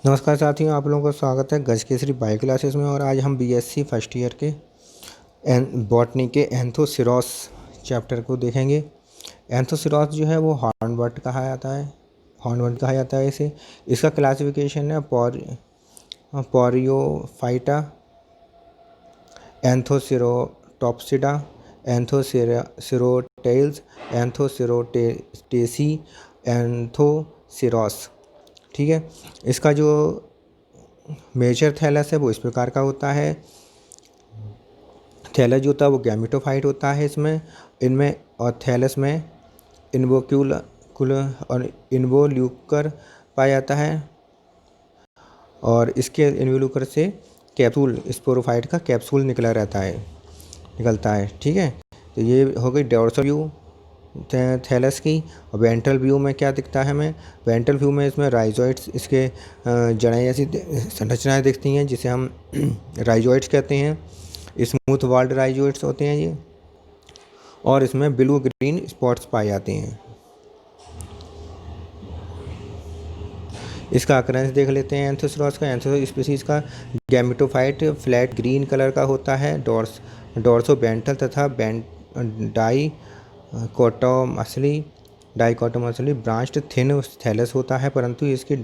नमस्कार साथियों, आप लोगों का स्वागत है गज केसरी बायो क्लासेस में। और आज हम बीएससी फर्स्ट ईयर के बॉटनी के एंथोसिरोस चैप्टर को देखेंगे। एंथोसिरोस जो है वो हॉर्नबर्ड कहा जाता है इसे। इसका क्लासिफिकेशन है पोरियोफाइटा, एंथोसिरोटॉप्सिडा, एंथोसिरोटेल्स, एंथोसिरोटेसी, एंथोसिरोस। ठीक है। इसका जो मेजर थैलस है वो इस प्रकार का होता है। थैलस जो होता है वो गैमेटोफाइट होता है इनमें और थैलस में और इन्वोल्यूकर पाया जाता है। और इसके इन्वोल्यूकर से कैप्सूल, स्पोरोफाइट का कैप्सूल निकलता है। ठीक है। तो ये हो गई डोर्सल व्यू थैलस की। और वेंट्रल व्यू में क्या दिखता है हमें? वेंट्रल व्यू में इसमें राइजोइड्स, इसके जड़ें ऐसी संरचनाएं दिखती हैं जिसे हम राइजोइड्स कहते हैं। स्मूथ वॉल्ड राइजोइड्स होते हैं ये। और इसमें ब्लू ग्रीन स्पॉट्स पाए जाते हैं। इसका अकरेंस देख लेते हैं एंथोसिरोस का। एंथोसिरोस स्पीसीज का गैमेटोफाइट फ्लैट ग्रीन कलर का होता है। डोर्सो वेंट्रल तथा डाइकोटोमसली ब्रांच्ड थिन थैलस होता है, परंतु इसकी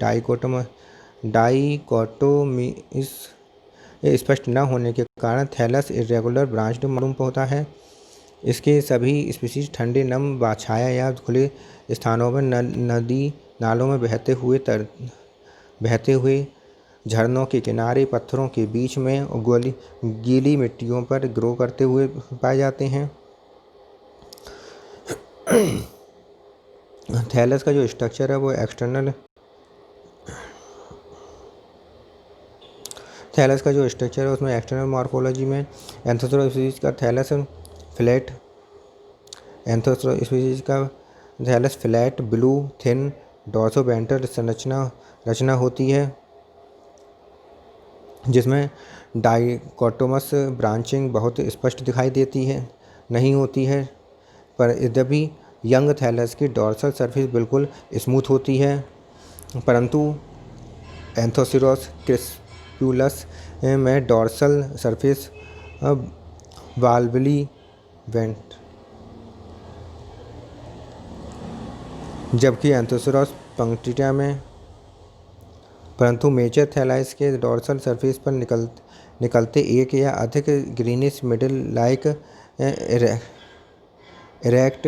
डाइकोटोमी स्पष्ट न होने के कारण थैलस इरेगुलर ब्रांच्ड मालूम होता है। इसके सभी स्पीसीज ठंडे, नम, छाया या खुले स्थानों में नदी नालों में बहते हुए झरनों के किनारे, पत्थरों के बीच में और गीली मिट्टियों पर ग्रो करते हुए पाए जाते हैं। थैलस का जो स्ट्रक्चर है वो उसमें एक्सटर्नल मॉर्फोलॉजी में एंथोसिरोस स्पीसीज का flat blue thin dorsoventral रचना होती है, जिसमें डाइकोटोमस ब्रांचिंग बहुत स्पष्ट दिखाई नहीं होती है। पर यद्यपि यंग थैलस की डोर्सल सरफेस बिल्कुल स्मूथ होती है, परंतु एंथोसिरोस क्रिस्पुलस में डोर्सल सरफेस वाल्वली वेंट, जबकि एंथोसिरोस पंक्टिया में, परंतु मेजर थैलाइस के डोर्सल सरफेस पर निकलते एक या अधिक ग्रीनिश मिडल लाइक इरेक्ट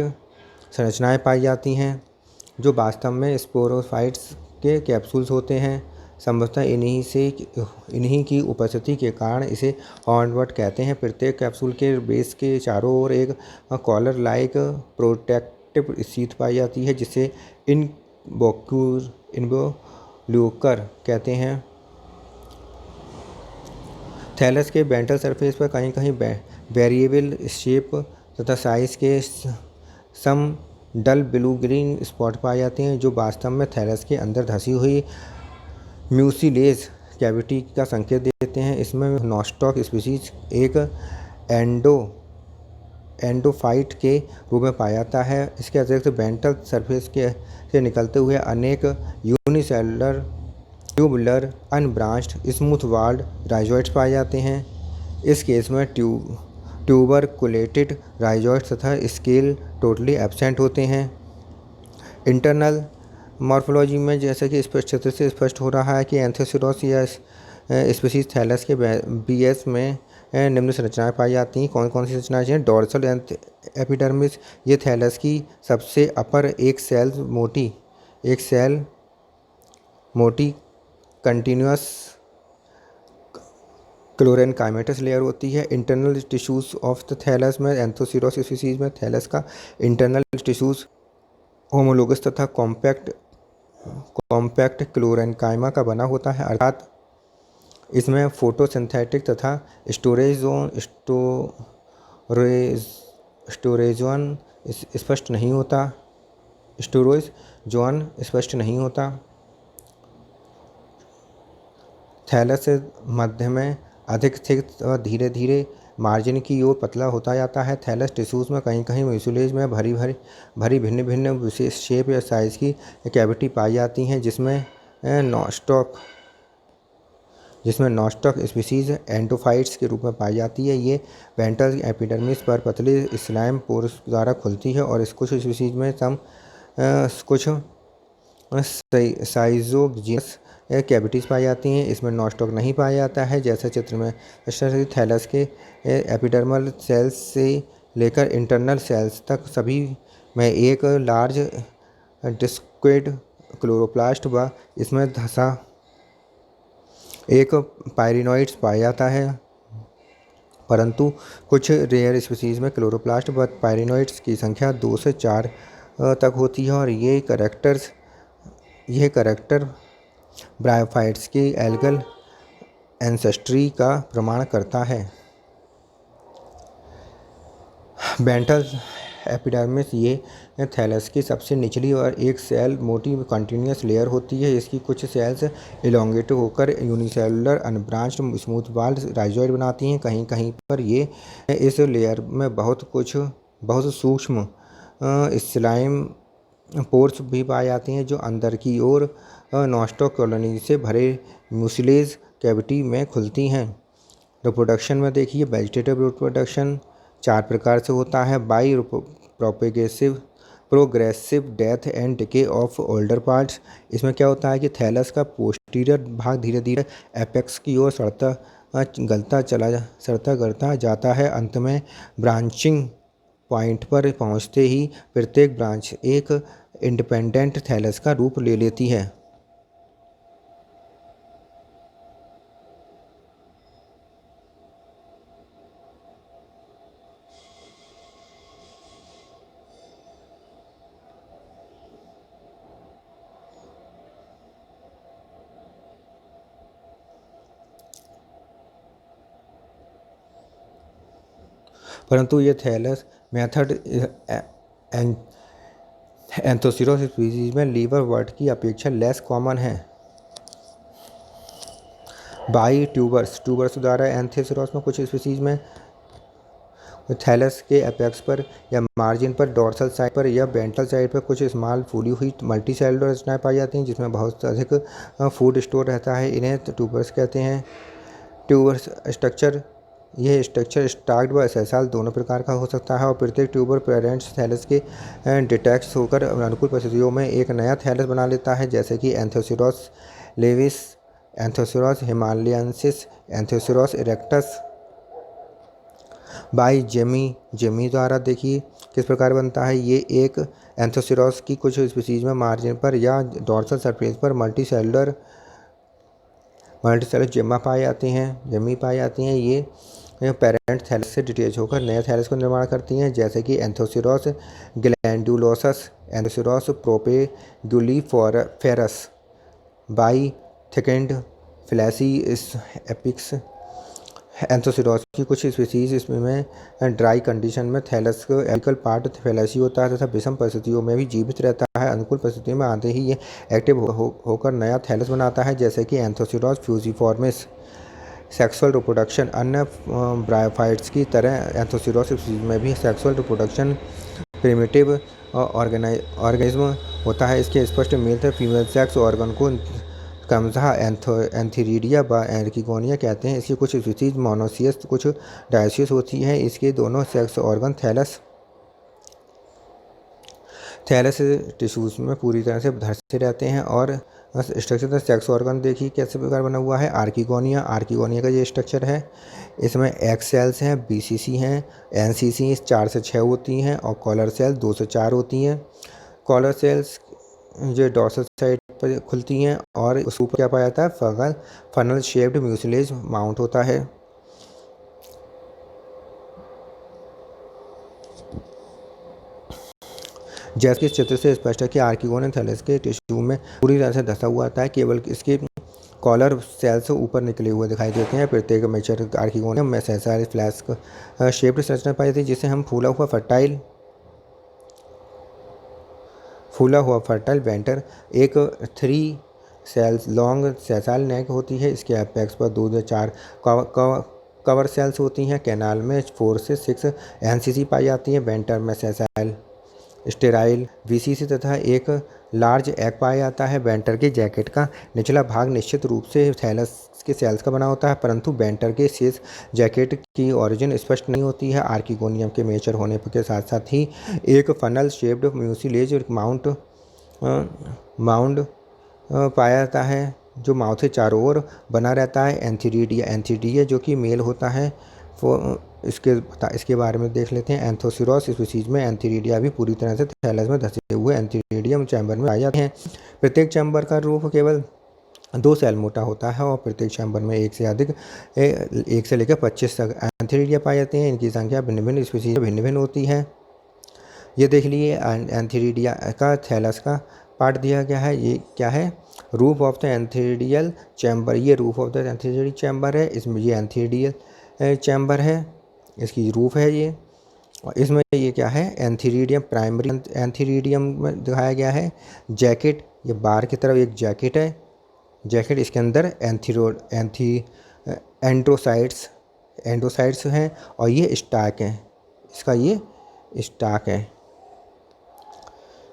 संरचनाएं पाई जाती हैं, जो वास्तव में स्पोरोफाइट्स के कैप्सूल्स होते हैं। संभवतः इन्हीं की उपस्थिति के कारण इसे हॉर्नबर्ड कहते हैं। प्रत्येक कैप्सूल के बेस के चारों ओर एक कॉलर लाइक प्रोटेक्टिव शीथ पाई जाती है, जिसे इन्वोल्यूकर कहते हैं। थैलस के वेंट्रल सरफेस पर कहीं कहीं वेरिएबल शेप तथा साइज के सम डल ब्लू ग्रीन स्पॉट पाए जाते हैं, जो वास्तव में थैलस के अंदर धसी हुई म्यूसिलेज कैविटी का संकेत देते हैं। इसमें नॉस्टॉक स्पीसीज एक एंडोफाइट के रूप में पाया जाता है। इसके अतिरिक्त वेंट्रल सरफेस से निकलते हुए अनेक unicellular tubular unbranched smooth walled rhizoids पाए जाते हैं। इस केस में ट्यूबरकुलेटेड राइजोइड्स तथा स्केल टोटली एब्सेंट होते हैं। इंटरनल मॉर्फोलॉजी में जैसे कि चित्र से स्पष्ट हो रहा है कि एंथोसिरोस या स्पीसीज थैलस के बीएस में निम्न संरचनाएं पाई जाती हैं। कौन कौन सी संरचनाएं हैं? डोर्सल एपिडर्मिस, ये थैलस की सबसे अपर एक सेल मोटी कंटिन्यूअस क्लोरेनकाइमेटस लेयर होती है। Internal tissues of the thallus में एंथोसिरोस स्पीसीज में थैलस का इंटरनल टिश्यूज होमोलोगस तथा कॉम्पैक्ट क्लोरेनकाइमा का बना होता है, अर्थात इसमें फोटोसिंथेटिक तथा स्टोरेज जोन स्पष्ट नहीं होता। थैलस मध्य में अधिक थिक और धीरे धीरे मार्जिन की ओर पतला होता जाता है। थैलस टिश्यूज़ में कहीं कहीं म्यूसिलेज में भरी भिन्न विशेष शेप या साइज़ की कैविटी पाई जाती हैं, जिसमें नॉस्टॉक जिसमें नॉस्टॉक स्पीसीज एंडोफाइट्स के रूप में पाई जाती है। ये वेंट्रल एपिडर्मिस पर पतले स्लाइम पोर्स द्वारा खुलती है और इस कुछ स्पीसीज में कुछ साइजोजियस कैविटीज़ पाई जाती हैं। इसमें नॉस्टॉक नहीं पाया जाता है। जैसे चित्र में थैलस के एपिडर्मल सेल्स से लेकर इंटरनल सेल्स तक सभी में एक लार्ज डिस्क्वेड क्लोरोप्लास्ट व इसमें धसा एक पायरिनोइड्स पाया जाता है, परंतु कुछ रेयर स्पीसीज़ में क्लोरोप्लास्ट व पायरिनोइड्स की संख्या 2 से 4 तक होती है और यह करैक्टर ब्रायोफाइट्स की एल्गल एंसेस्ट्री का प्रमाण करता है। वेंट्रल एपिडर्मिस ये थैलस की सबसे निचली और एक सेल मोटी कंटिन्यूस लेयर होती है। इसकी कुछ सेल्स इलोंगेट होकर unicellular unbranched smooth walled rhizoid बनाती हैं। कहीं कहीं पर ये इस लेयर में बहुत सूक्ष्म स्लाइम पोर्स भी पाए जाते हैं जो अंदर की ओर नॉस्टॉक कॉलोनी से भरे म्यूसिलेज कैविटी में खुलती हैं। रिप्रोडक्शन में देखिए, वेजिटेटिव रिप्रोडक्शन 4 प्रकार से होता है। By progressive death and decay of older parts. इसमें क्या होता है कि थैलस का पोस्टीरियर भाग धीरे धीरे एपेक्स की ओर सड़ता गलता जाता है। अंत में ब्रांचिंग पॉइंट पर पहुंचते ही प्रत्येक ब्रांच एक इंडिपेंडेंट थैलस का रूप ले लेती है। परंतु ये थैलस मेथड एंथोसिरोस स्पीसीज में लीवर वर्ट की अपेक्षा लेस कॉमन है। बाई ट्यूबर्स द्वारा एंथोसिरोस में कुछ स्पीसीज में थैलस के एपेक्स पर या मार्जिन पर, डोर्सल साइड पर या वेंट्रल साइड पर कुछ स्मॉल फूली हुई मल्टी सेलुलर रचनाएं पाई जाती हैं जिसमें बहुत अधिक फूड स्टोर रहता है। इन्हें ट्यूबर्स कहते हैं। ट्यूबर्स स्ट्रक्चर, यह स्ट्रक्चर स्टार्क्ड व सेसाल दोनों प्रकार का हो सकता है और प्रत्येक ट्यूबर पेरेंट्स थैलस के डिटैच होकर अनुकूल परिस्थितियों में एक नया थैलस बना लेता है, जैसे कि Anthoceros laevis, Anthoceros himalayensis, Anthoceros erectus. By gemmae द्वारा देखिए किस प्रकार बनता है। ये एक एंथोसिरोस की कुछ स्पीसीज में मार्जिन पर या डोर्सल सरफेस पर मल्टी सेलुलर जेमी पाई जाती हैं। ये पेरेंट थैलस से डिटैच होकर नए थैलस को निर्माण करती हैं, जैसे कि Anthoceros glandulosus, Anthoceros propaguliferus. By thickened fleshy apex. Anthoceros की कुछ स्पीसीज इसमें ड्राई कंडीशन में थैलस का एपिकल पार्ट फ्लैशी होता है तथा विषम परिस्थितियों में भी जीवित रहता है। अनुकूल परिस्थितियों में आते ही ये एक्टिव होकर नया थैलस बनाता है, जैसे कि एंथोसिरोस फ्यूजिफॉर्मिस। सेक्सुअल रिप्रोडक्शन, अन्य ब्रायोफाइट्स की तरह एंथोसिरोस स्पीसीज में भी सेक्सुअल रिप्रोडक्शन प्रिमिटिव ऑर्गेनिज्म होता है। इसके स्पष्ट मेल से फीमेल सेक्स ऑर्गन को कमजा एंथीरिडिया व एर्किगोनिया कहते हैं। इसकी कुछ स्पीसीज मोनोसियस, कुछ डायोसियस होती हैं। इसके दोनों सेक्स ऑर्गन थैलस टिश्यूज में पूरी तरह से धंसे रहते हैं। और स्ट्रक्चर सेक्स ऑर्गन देखिए कैसे प्रकार बना हुआ है। आर्किगोनिया का ये स्ट्रक्चर है। इसमें एक्स सेल्स हैं, बीसीसी हैं, एनसीसी 4 से 6 होती हैं और कॉलर सेल्स 2 से 4 होती हैं। कॉलर सेल्स जो डोर्सल साइड पर खुलती हैं और उसके ऊपर क्या पाया जाता है, फनल शेप्ड म्यूसिलेज माउंट होता है। जैसे कि इस चित्र से स्पष्ट है कि आर्किगोनिया थैलस के टिश्यू में पूरी तरह से धंसा हुआ आता है, केवल इसके कॉलर सेल से ऊपर निकले हुए दिखाई देते हैं। प्रत्येक मैच्योर आर्किगोनियम में सेसाइल फ्लैस्क शेप्ड संरचना पाई जाती है, जिसे हम फूला हुआ फर्टाइल वेंटर। एक 3 सेल्स लॉन्ग सेसाइल नेक होती है। इसके एपेक्स पर 2 से 4 कवर सेल्स होती हैं। कैनाल में 4 से 6 एनसीसी पाई जाती हैं। वेंटर में सेसाइल स्टेराइल वीसीसी तथा एक लार्ज एग पाया जाता है। बेंटर के जैकेट का निचला भाग निश्चित रूप से थैलस के सेल्स का बना होता है, परंतु बेंटर के शेष जैकेट की ओरिजिन स्पष्ट नहीं होती है। आर्किगोनियम के मेचर होने के साथ साथ ही एक फनल शेप्ड म्यूसिलेज माउंड पाया जाता है जो माउथ के चारों ओर बना रहता है। एंथीरिडिया जो कि मेल होता है वो इसके बारे में देख लेते हैं। एंथोसिरोस स्पीशीज में एंथीरिडिया भी पूरी तरह से थैलस में धंसे हुए एंथीरिडियम चैम्बर में पाए जाते हैं। प्रत्येक चैम्बर का रूप केवल 2 सेल मोटा होता है और प्रत्येक चैम्बर में एक से लेकर 25 तक एंथीरिडिया पाए जाते हैं। इनकी संख्या भिन्न भिन्न स्पीशीज में भिन्न भिन्न होती है। ये देख लिए एंथीरिडिया का थैलस का पार्ट दिया गया है। ये क्या है? Roof of the antheridial chamber. ये roof of the antheridial chamber है। इसमें ये एंथीरिडियल चैम्बर है, इसकी रूफ है ये। और इसमें ये क्या है? एंथीरिडियम, प्राइमरी एंथीरिडियम में दिखाया गया है। जैकेट, ये बाहर की तरफ एक जैकेट है। जैकेट, इसके अंदर एंडोसाइट्स हैं और ये स्टाक है, इसका ये स्टाक है,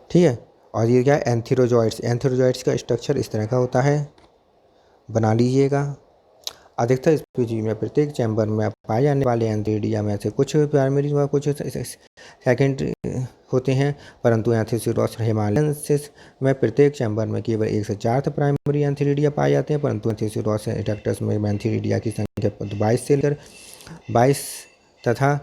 ठीक है। और ये क्या है? एंथीरोजॉइड्स का स्ट्रक्चर इस तरह का होता है, बना लीजिएगा। अधिकतर स्पीशीज में प्रत्येक चैम्बर में पाए जाने वाले एंथीरिडिया में से कुछ प्राइमरी व कुछ सेकेंडरी होते हैं, परंतु एंथोसिरोस हिमालयंसिस में प्रत्येक चैम्बर में केवल 1 से 4 प्राइमरी एंथीरिडिया पाए जाते हैं, परंतु एंथोसिरोस इरेक्टस में एंथीरिडिया की संख्या 22 से लेकर 22 तथा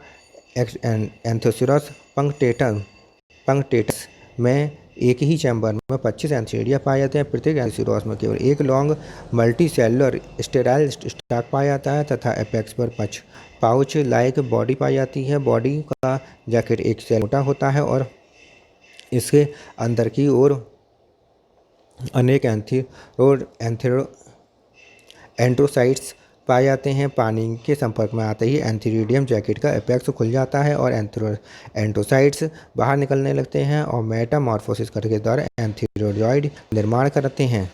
एंथोसिरोस पंक्टेटस में एक ही चैम्बर में 25 एंथीरिडिया पाए जाते हैं। प्रत्येक एंथोसिरोस में केवल एक लॉन्ग मल्टीसेलुलर स्टेराइल स्टाक पाया जाता है तथा एपेक्स पर पाउच लाइक बॉडी पाई जाती है। बॉडी का जैकेट एक सेल मोटा होता है और इसके अंदर की ओर अनेक एंथ्रोसाइट्स पाए जाते हैं। पानी के संपर्क में आते ही एंथीरिडियम जैकेट का एपेक्स खुल जाता है और एंथोसाइट्स बाहर निकलने लगते हैं और मेटामॉर्फोसिस के द्वारा एंथीरोजॉइड निर्माण करते हैं।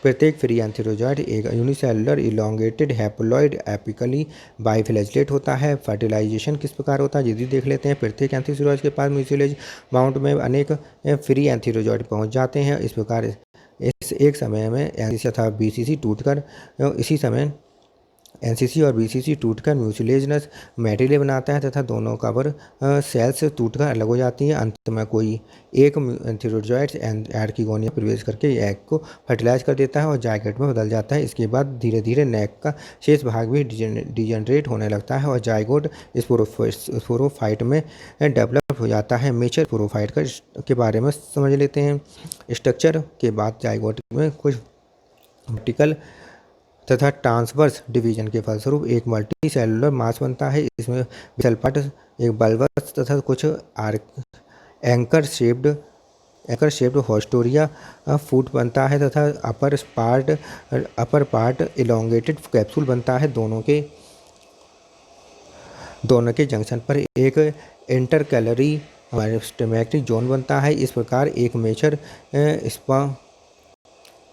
प्रत्येक फ्री एंथीरोजॉइड एक यूनिसेलुलर इलोंगेटेड हैप्लॉइड एपिकली बाइफ्लैजेलेट होता है। फर्टिलाइजेशन किस प्रकार होता है ये भी देख लेते हैं। प्रत्येक एंथीरोजॉइड के पास म्यूसिलेज माउंट में अनेक फ्री एंथीरोजॉइड पहुंच जाते हैं। इस प्रकार इस एक समय में एनसीसी तथा बीसीसी टूटकर इसी समय एनसीसी और बीसीसी टूटकर म्यूसिलेजनस मेटेरियल बनाता है तथा दोनों कवर सेल्स टूटकर अलग हो जाती हैं। अंत में कोई एक एंथीरोजॉइड्स आर्किगोनिया प्रवेश करके एग को फर्टिलाइज कर देता है और जायगोट में बदल जाता है। इसके बाद धीरे धीरे नेक का शेष भाग भी डिजेनरेट होने लगता है और जायगोट स्पोरोफाइट में डेवलप हो जाता है। मेचर स्पोरोफाइट के बारे में समझ लेते हैं। स्ट्रक्चर के बाद जायगोट में कुछ वर्टिकल तथा ट्रांसवर्स डिवीजन के फलस्वरूप एक मल्टी सेलुलर मास बनता है। इसमें बेसल पार्ट एक बल्बस तथा कुछ एंकर शेप्ड हॉस्टोरिया फूट बनता है तथा अपर पार्ट इलोंगेटेड कैप्सूल बनता है। दोनों के जंक्शन पर एक इंटरकैलरी स्टेमेटिक जोन बनता है। इस प्रकार एक मेचर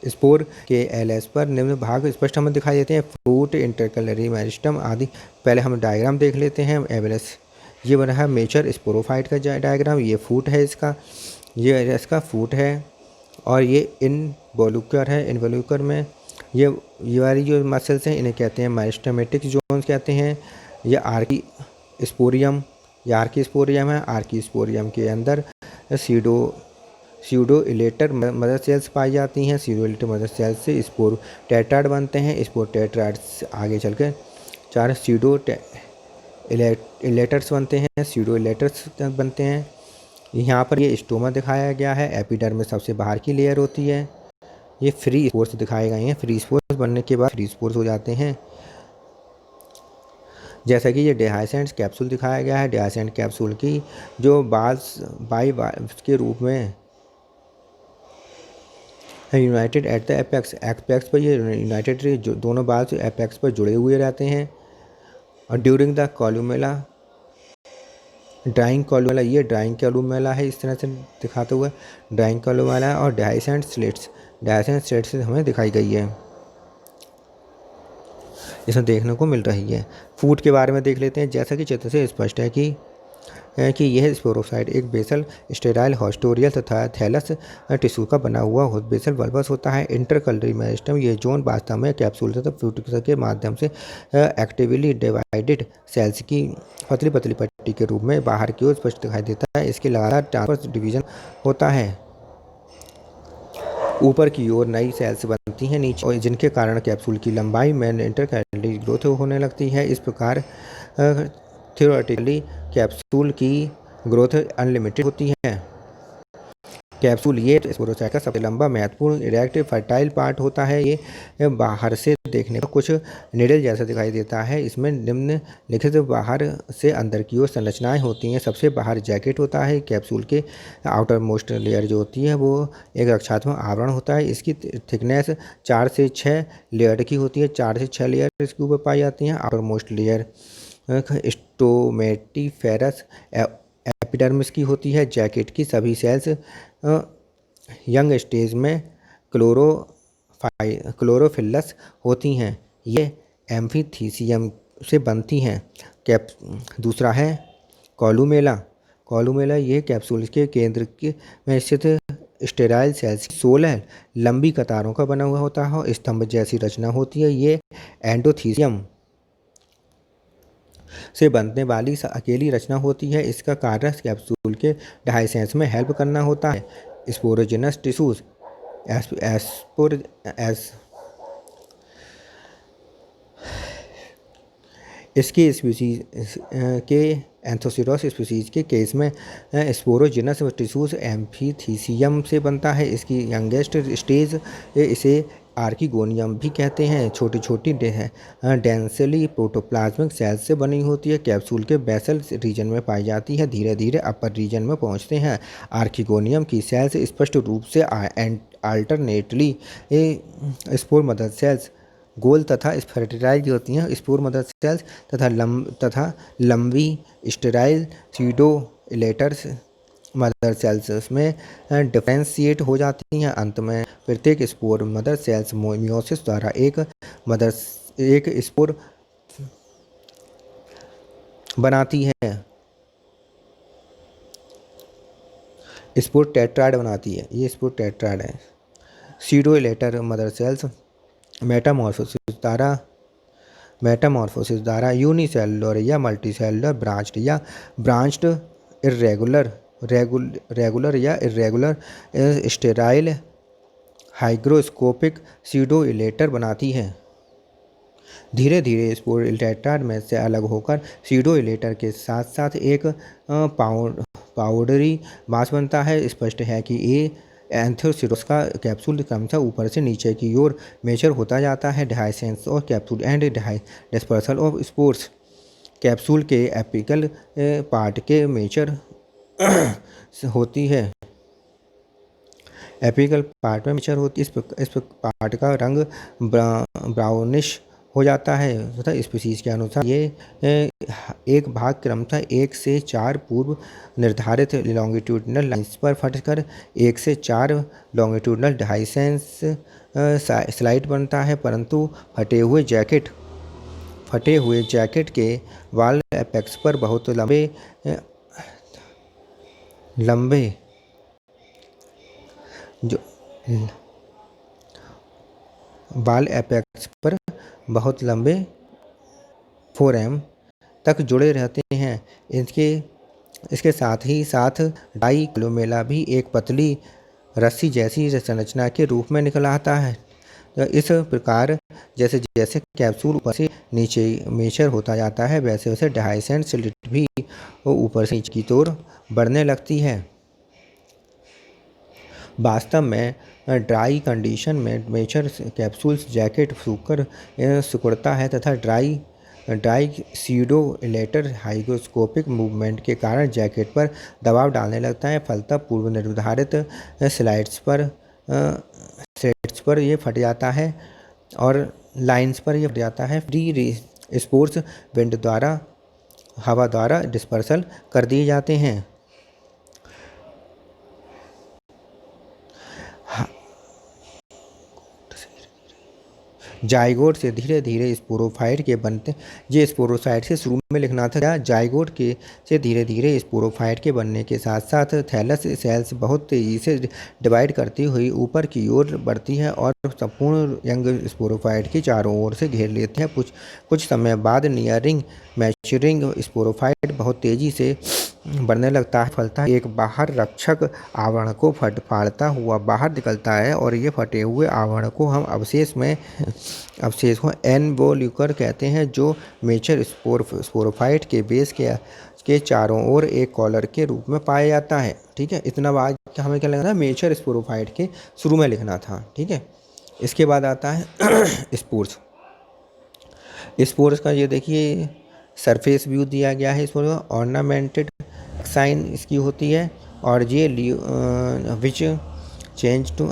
स्पोर के एलएस पर निम्न भाग स्पष्ट हमें दिखाई देते हैं। फ्रूट, इंटरकलरी मेरिस्टम आदि। पहले हम डायग्राम देख लेते हैं। एवरेस ये बना है मेचर स्पोरोफाइट का डायग्राम। ये फूट है इसका, ये इसका फूट है और ये इनवोल्यूकर है। इनवोल्यूकर में ये वाली जो मसल्स हैं इन्हें कहते हैं मेरिस्टमेटिक जोन्स कहते हैं। ये आर्की स्पोरियम है। आर्की स्पोरियम के अंदर स्यूडो इलेटर मदर सेल्स पाई जाती हैं। स्यूडो इलेटर मदर सेल्स से स्पोर टेट्राड बनते हैं। स्पोर टेट्राड से आगे चलकर 4 स्यूडो इलेटर्स बनते हैं। स्यूडो इलेटर्स बनते हैं। यहाँ पर ये स्टोमा दिखाया गया है। एपिडर्मिस में सबसे बाहर की लेयर होती है। ये फ्री स्पोर्स दिखाए गए हैं। फ्री स्पोर्स बनने के बाद फ्री स्पोर्स हो जाते हैं। जैसा कि ये डेहाइसेंट कैप्सूल दिखाया गया है। डेहाइसेंट कैप्सूल की जो बाई के रूप में यूनाइटेड एट द एपेक्स पर ये यूनाइटेड जो दोनों बाल्स एपेक्स पर जुड़े हुए रहते हैं। और during the columella drawing columella, ये ड्राइंग कॉलुमेला है इस तरह से दिखाते हुए ड्राइंग कॉलुमेला। और डेहाइसेंट स्लेट्स हमें दिखाई गई है, इसमें देखने को मिल रही है। फूट के बारे में देख लेते हैं। जैसा कि चित्र से स्पष्ट है कि कि यह स्पोरोसाइट एक बेसल स्टेराइल हॉस्टोरियल तथा थैलस टिश्यू का बना हुआ बेसल बल्बस होता है। इंटरकलरी मेरिस्टम ये जोन वास्तव में कैप्सूल तथा फ्यूटिक्स के माध्यम से एक्टिवली डिवाइडेड सेल्स की पतली पतली पट्टी के रूप में बाहर की ओर स्पष्ट दिखाई देता है। इसके लगातार ट्रांसवर्स डिवीजन होता है, ऊपर की ओर नई सेल्स बनती हैं नीचे, और जिनके कारण कैप्सूल की लंबाई में इंटरकैलरी ग्रोथ होने लगती है। इस प्रकार थ्योरेटिकली कैप्सूल की ग्रोथ अनलिमिटेड होती है। कैप्सूल ये स्पोरोसाइट का सबसे लंबा महत्वपूर्ण इरेक्ट फर्टाइल पार्ट होता है। ये बाहर से देखने पर कुछ निडल जैसा दिखाई देता है। इसमें निम्नलिखित बाहर से अंदर की ओर संरचनाएं होती हैं। सबसे बाहर जैकेट होता है। कैप्सूल के आउटर मोस्ट लेयर जो होती है वो एक रक्षात्मक आवरण होता है। इसकी थिकनेस 4 से 6 लेयर की होती है। 4 से 6 लेयर इसके ऊपर पाई जाती हैं। आउटर मोस्ट लेयर स्टोमेटिफेरस एपिडर्मिस की होती है। जैकेट की सभी सेल्स यंग स्टेज में क्लोरोफिलस होती हैं। ये एम्फीथीसियम से बनती हैं। दूसरा है कॉलुमेला। कॉलुमेला ये कैप्सूल के केंद्र में स्थित स्टेराइल सेल्स की 16 लंबी कतारों का बना हुआ होता है। स्तंभ जैसी रचना होती है। ये एंडोथीसियम से बनने वाली अकेली रचना होती है। इसका कार्य कैप्सूल के डाइसेंस में हेल्प करना होता है। स्पोरोजिनस टिश्यूज इसकी स्पीसीज के एंथोसिरोस स्पीसीज के केस में स्पोरोजिनस टिश्यूज एम्फीथीसियम से बनता है। इसकी यंगेस्ट स्टेज इसे आर्किगोनियम भी कहते हैं। छोटी छोटी डेंसली प्रोटोप्लाज्मिक सेल्स से बनी होती है। कैप्सूल के बेसल रीजन में पाई जाती है। धीरे धीरे अपर रीजन में पहुंचते हैं। आर्किगोनियम की सेल्स स्पष्ट रूप से अल्टरनेटली स्पोर मदर सेल्स गोल तथा स्फेराइल होती हैं। स्पोर मदर सेल्स तथा लंबी sterile pseudo elaters mother cells में डिफरेंशिएट हो जाती हैं। अंत में प्रत्येक स्पोर मदर सेल्स मियोसिस द्वारा एक स्पोर बनाती है, स्पोर टेट्राड बनाती है। ये स्पोर टेट्राड है। Pseudo elater mother cells metamorphosis द्वारा यूनिसेलुलर या मल्टीसेलुलर ब्रांच्ड रेगुलर या irregular sterile hygroscopic pseudo elater बनाती है। धीरे धीरे स्पोर टेट्राड में से अलग होकर सीडो इलेटर के साथ साथ एक पाउडरी मास बनता है। स्पष्ट है कि ये एंथोसिरोस का कैप्सूल क्रमशः ऊपर से नीचे की ओर मेचर होता जाता है। Dehiscence of capsule and dispersal of spores capsule के एपिकल पार्ट के मेचर होती है। एपिकल पार्ट में मेचर होती है। इस पार्ट का रंग ब्राउनिश हो जाता है तथा स्पीसीज के अनुसार ये एक भाग क्रमशः 1 से 4 पूर्व निर्धारित लॉन्गिट्यूडनल लाइंस पर फटकर 1 से 4 लॉन्गिट्यूडनल डाइसेंस स्लाइड बनता है। परंतु फटे हुए जैकेट के वाल एपेक्स पर बहुत लंबे फोरेम तक जुड़े रहते हैं। इसके साथ ही साथ डाइक्लोमेला भी एक पतली रस्सी जैसी संरचना के रूप में निकल आता है। तो इस प्रकार जैसे जैसे कैप्सूल ऊपर से नीचे मेचर होता जाता है वैसे वैसे डाइसेंट स्लिट भी ऊपर से नीचे की ओर बढ़ने लगती है। वास्तव में ड्राई कंडीशन में मेचर कैप्सूल्स जैकेट सूखकर सिकुड़ता है तथा dry pseudo elater hygroscopic movement के कारण जैकेट पर दबाव डालने लगता है। फलतः पूर्व निर्धारित स्लाइड्स पर ये फट जाता है और लाइंस पर ये फट जाता है। फ्री स्पोर्स विंड द्वारा हवा द्वारा डिस्पर्सल कर दिए जाते हैं। जाइगोट से धीरे धीरे स्पोरोफाइट के बनते, ये स्पोरोसाइट से शुरू में लिखना था क्या, जाइगोट के से धीरे धीरे स्पोरोफाइट के बनने के साथ साथ थैलस सेल्स बहुत तेज़ी से डिवाइड करती हुई ऊपर की ओर बढ़ती है और संपूर्ण यंग स्पोरोफाइट की चारों ओर से घेर लेती है। कुछ समय बाद नियरिंग मैच्योरिंग स्पोरोफाइट बहुत तेज़ी से बढ़ने लगता है, फलता है, एक बाहर रक्षक आवरण को फाड़ता हुआ बाहर निकलता है और ये फटे हुए आवरण को हम अवशेष को एनवोल्यूकर कहते हैं, जो मेचर स्पोरोफाइट के बेस के चारों ओर एक कॉलर के रूप में पाया जाता है। ठीक है, इतना बात हमें क्या लिखना था, मेचर स्पोरोफाइट के शुरू में लिखना था। ठीक है, इसके बाद आता है स्पोर्स। का ये देखिए सरफेस व्यू दिया गया है, इसमें ऑर्नामेंटेड साइन इसकी होती है और ये विच चेंज टू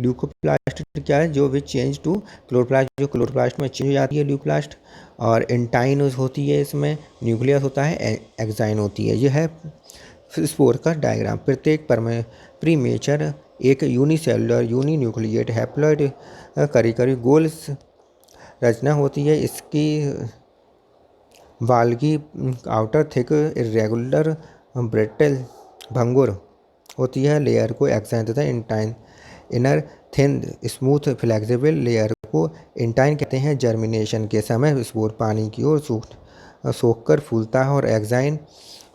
ल्यूकोप्लास्टिड क्या है, जो विच चेंज टू क्लोरोप्लास्ट, जो क्लोरोप्लास्ट में चेंज हो जाती है ल्यूकोप्लास्ट। और एंटाइन होती है, इसमें न्यूक्लियस होता है, एक्साइन होती है। यह है स्पोर का डायग्राम। प्रत्येक प्रीमेचर एक यूनिसेलुलर यूनिन्यूक्लिएट हैप्लॉइड करी गोल रचना होती है। इसकी वाल्गी आउटर थिक इरेगुलर ब्रिटल भंगुर होती है, लेयर को एक्साइन तथा intine, inner thin smooth flexible layer को इंटाइन कहते हैं। जर्मिनेशन के समय स्पोर पानी की ओर सोखकर फूलता है और एक्साइन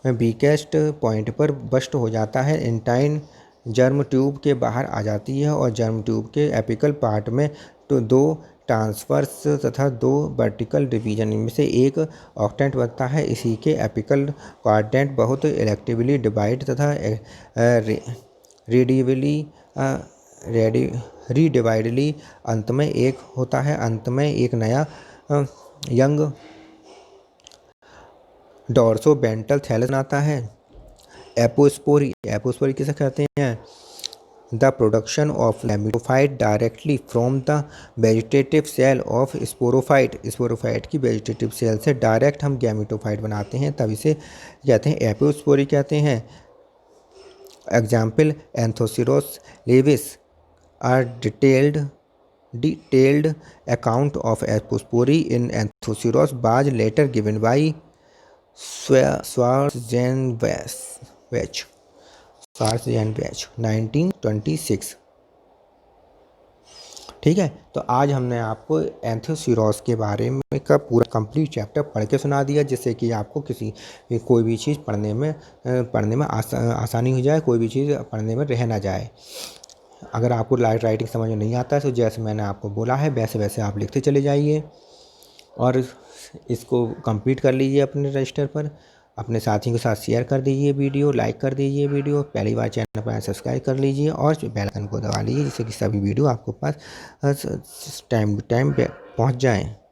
वीकेस्ट पॉइंट पर बस्ट हो जाता है। इंटाइन जर्म ट्यूब के बाहर आ जाती है और जर्म ट्यूब के एपिकल पार्ट में दो ट्रांसवर्स तथा दो वर्टिकल डिवीजन में से एक ऑक्टेंट बनता है। इसी के एपिकल क्वाड्रेंट बहुत इलेक्टिवली डिवाइड तथा रीडिवाइडली अंत में एक होता है। अंत में एक नया यंग डोर्सोवेंट्रल थैलस आता है। एपोस्पोरी किसे कहते हैं, the production of gametophyte directly from the vegetative cell of sporophyte की वेजिटेटिव सेल से डायरेक्ट हम गैमेटोफाइट बनाते हैं, तब इसे कहते हैं एपोस्पोरी कहते हैं। Example Anthoceros laevis are detailed account of apospory in Anthoceros was later given by Schwarzenbach 1926। ठीक है, तो आज हमने आपको एंथोसिरोस के बारे में का पूरा कंप्लीट चैप्टर पढ़ के सुना दिया, जिससे कि आपको कोई भी चीज़ पढ़ने में आसानी हो जाए, कोई भी चीज़ पढ़ने में रह ना जाए। अगर आपको राइटिंग समझ में नहीं आता है तो जैसे मैंने आपको बोला है वैसे वैसे आप लिखते चले जाइए और इसको कंप्लीट कर लीजिए अपने रजिस्टर पर। अपने साथियों के साथ शेयर कर दीजिए वीडियो, लाइक कर दीजिए वीडियो, पहली बार चैनल पर सब्सक्राइब कर लीजिए और बेल आइकन को दबा लीजिए, जिससे कि सभी वीडियो आपको पास टाइम टू टाइम पहुंच जाएं।